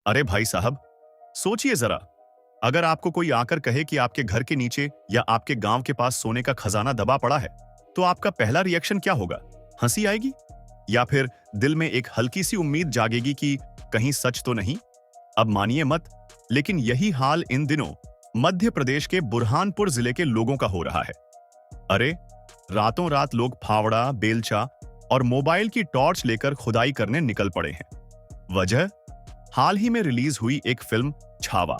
अरे भाई साहब, सोचिए जरा। अगर आपको कोई आकर कहे कि आपके घर के नीचे या आपके गांव के पास सोने का खजाना दबा पड़ा है, तो आपका पहला रिएक्शन क्या होगा? हंसी आएगी? या फिर दिल में एक हल्की सी उम्मीद जागेगी कि कहीं सच तो नहीं? अब मानिए मत, लेकिन यही हाल इन दिनों मध्य प्रदेश के बुरहानपुर जिले के लोगों का हो रहा है। अरे, रातों रात लोग फावड़ा, बेलचा और मोबाइल की टॉर्च लेकर खुदाई करने निकल पड़े हैं। वजह? हाल ही में रिलीज हुई एक फिल्म छावा।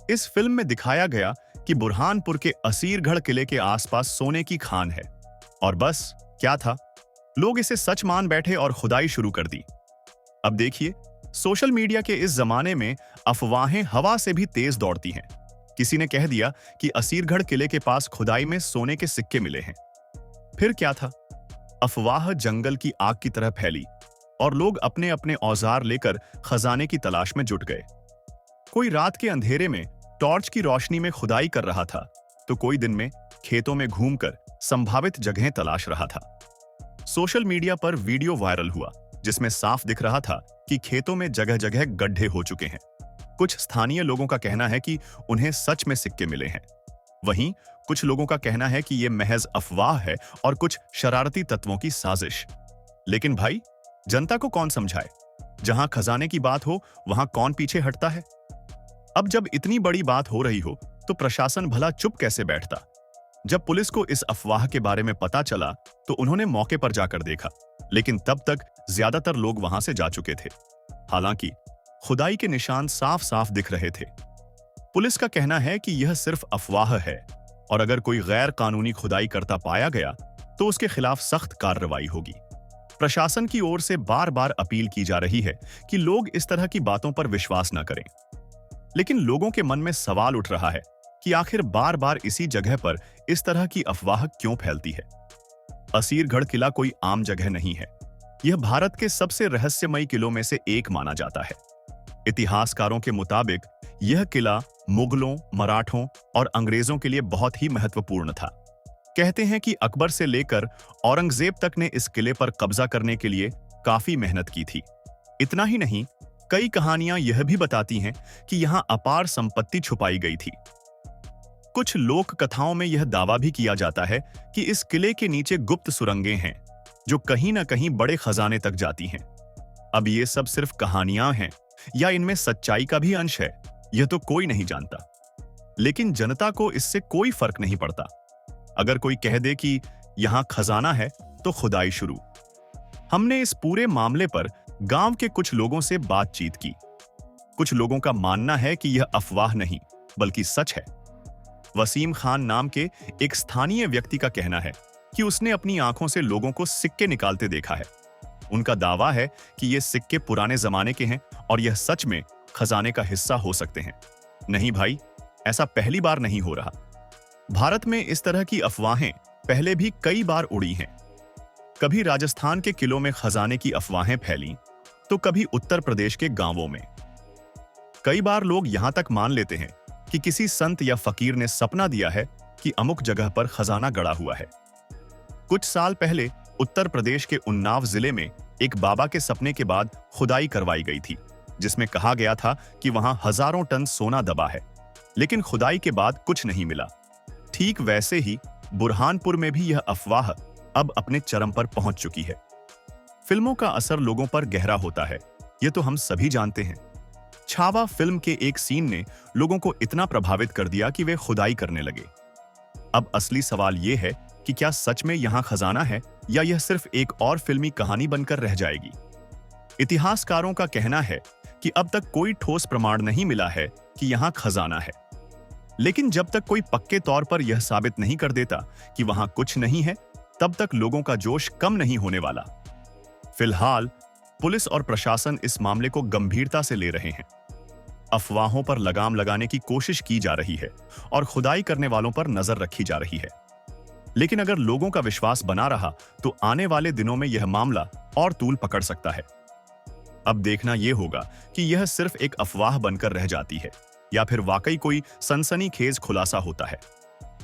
इस फिल्म में दिखाया गया कि बुरहानपुर के असीरगढ़ किले के आसपास सोने की खान है। और बस क्या था, लोग इसे सच मान बैठे और खुदाई शुरू कर दी। अब देखिए, सोशल मीडिया के इस जमाने में अफवाहें हवा से भी तेज दौड़ती हैं। किसी ने कह दिया कि असीरगढ़ किले के पास खुदाई में सोने के सिक्के मिले हैं। फिर क्या था, अफवाह जंगल की आग की तरह फैली और लोग अपने अपने औजार लेकर खजाने की तलाश में जुट गए। कोई रात के अंधेरे में टॉर्च की रोशनी में खुदाई कर रहा था, तो कोई दिन में खेतों में घूमकर संभावित जगहें तलाश रहा था। सोशल मीडिया पर वीडियो वायरल हुआ जिसमें साफ दिख रहा था कि खेतों में जगह जगह गड्ढे हो चुके हैं। कुछ स्थानीय लोगों का कहना है कि उन्हें सच में सिक्के मिले हैं। वहीं कुछ लोगों का कहना है कि यह महज अफवाह है और कुछ शरारती तत्वों की साजिश। लेकिन भाई, जनता को कौन समझाए? जहां खजाने की बात हो, वहां कौन पीछे हटता है? अब जब इतनी बड़ी बात हो रही हो, तो प्रशासन भला चुप कैसे बैठता? जब पुलिस को इस अफवाह के बारे में पता चला, तो उन्होंने मौके पर जाकर देखा, लेकिन तब तक ज्यादातर लोग वहां से जा चुके थे। हालांकि खुदाई के निशान साफ साफ दिख रहे थे। पुलिस का कहना है कि यह सिर्फ अफवाह है और अगर कोई गैर कानूनी खुदाई करता पाया गया, तो उसके खिलाफ सख्त कार्रवाई होगी। प्रशासन की ओर से बार बार अपील की जा रही है कि लोग इस तरह की बातों पर विश्वास न करें। लेकिन लोगों के मन में सवाल उठ रहा है कि आखिर बार बार इसी जगह पर इस तरह की अफवाह क्यों फैलती है? असीरगढ़ किला कोई आम जगह नहीं है। यह भारत के सबसे रहस्यमयी किलों में से एक माना जाता है। इतिहासकारों के मुताबिक यह किला मुगलों, मराठों और अंग्रेजों के लिए बहुत ही महत्वपूर्ण था। कहते हैं कि अकबर से लेकर औरंगजेब तक ने इस किले पर कब्जा करने के लिए काफी मेहनत की थी। इतना ही नहीं, कई कहानियां यह भी बताती हैं कि यहां अपार संपत्ति छुपाई गई थी। कुछ लोक कथाओं में यह दावा भी किया जाता है कि इस किले के नीचे गुप्त सुरंगें हैं जो कहीं ना कहीं बड़े खजाने तक जाती हैं। अब ये सब सिर्फ कहानियां हैं या इनमें सच्चाई का भी अंश है, यह तो कोई नहीं जानता। लेकिन जनता को इससे कोई फर्क नहीं पड़ता। अगर कोई कह दे कि यहां खजाना है, तो खुदाई शुरू। हमने इस पूरे मामले पर गांव के कुछ लोगों से बातचीत की। कुछ लोगों का मानना है कि यह अफवाह नहीं बल्कि सच है। वसीम खान नाम के एक स्थानीय व्यक्ति का कहना है कि उसने अपनी आंखों से लोगों को सिक्के निकालते देखा है। उनका दावा है कि ये सिक्के पुराने जमाने के हैं और यह सच में खजाने का हिस्सा हो सकते हैं। नहीं भाई, ऐसा पहली बार नहीं हो रहा। भारत में इस तरह की अफवाहें पहले भी कई बार उड़ी हैं। कभी राजस्थान के किलों में खजाने की अफवाहें फैलीं, तो कभी उत्तर प्रदेश के गांवों में। कई बार लोग यहां तक मान लेते हैं कि किसी संत या फकीर ने सपना दिया है कि अमुक जगह पर खजाना गड़ा हुआ है। कुछ साल पहले उत्तर प्रदेश के उन्नाव जिले में एक बाबा के सपने के बाद खुदाई करवाई गई थी, जिसमें कहा गया था कि वहां हजारों टन सोना दबा है। लेकिन खुदाई के बाद कुछ नहीं मिला। ठीक वैसे ही बुरहानपुर में भी यह अफवाह अब अपने चरम पर पहुंच चुकी है। फिल्मों का असर लोगों पर गहरा होता है, यह तो हम सभी जानते हैं। छावा फिल्म के एक सीन ने लोगों को इतना प्रभावित कर दिया कि वे खुदाई करने लगे। अब असली सवाल यह है कि क्या सच में यहां खजाना है या यह सिर्फ एक और फिल्मी कहानी बनकर रह जाएगी? इतिहासकारों का कहना है कि अब तक कोई ठोस प्रमाण नहीं मिला है कि यहां खजाना है। लेकिन जब तक कोई पक्के तौर पर यह साबित नहीं कर देता कि वहां कुछ नहीं है, तब तक लोगों का जोश कम नहीं होने वाला। फिलहाल पुलिस और प्रशासन इस मामले को गंभीरता से ले रहे हैं। अफवाहों पर लगाम लगाने की कोशिश की जा रही है और खुदाई करने वालों पर नजर रखी जा रही है। लेकिन अगर लोगों का विश्वास बना रहा, तो आने वाले दिनों में यह मामला और तूल पकड़ सकता है। अब देखना यह होगा कि यह सिर्फ एक अफवाह बनकर रह जाती है या फिर वाकई कोई सनसनीखेज खुलासा होता है।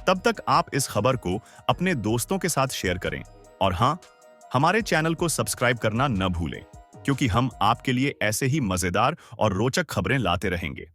तब तक आप इस खबर को अपने दोस्तों के साथ शेयर करें और हां, हमारे चैनल को सब्सक्राइब करना न भूलें, क्योंकि हम आपके लिए ऐसे ही मजेदार और रोचक खबरें लाते रहेंगे।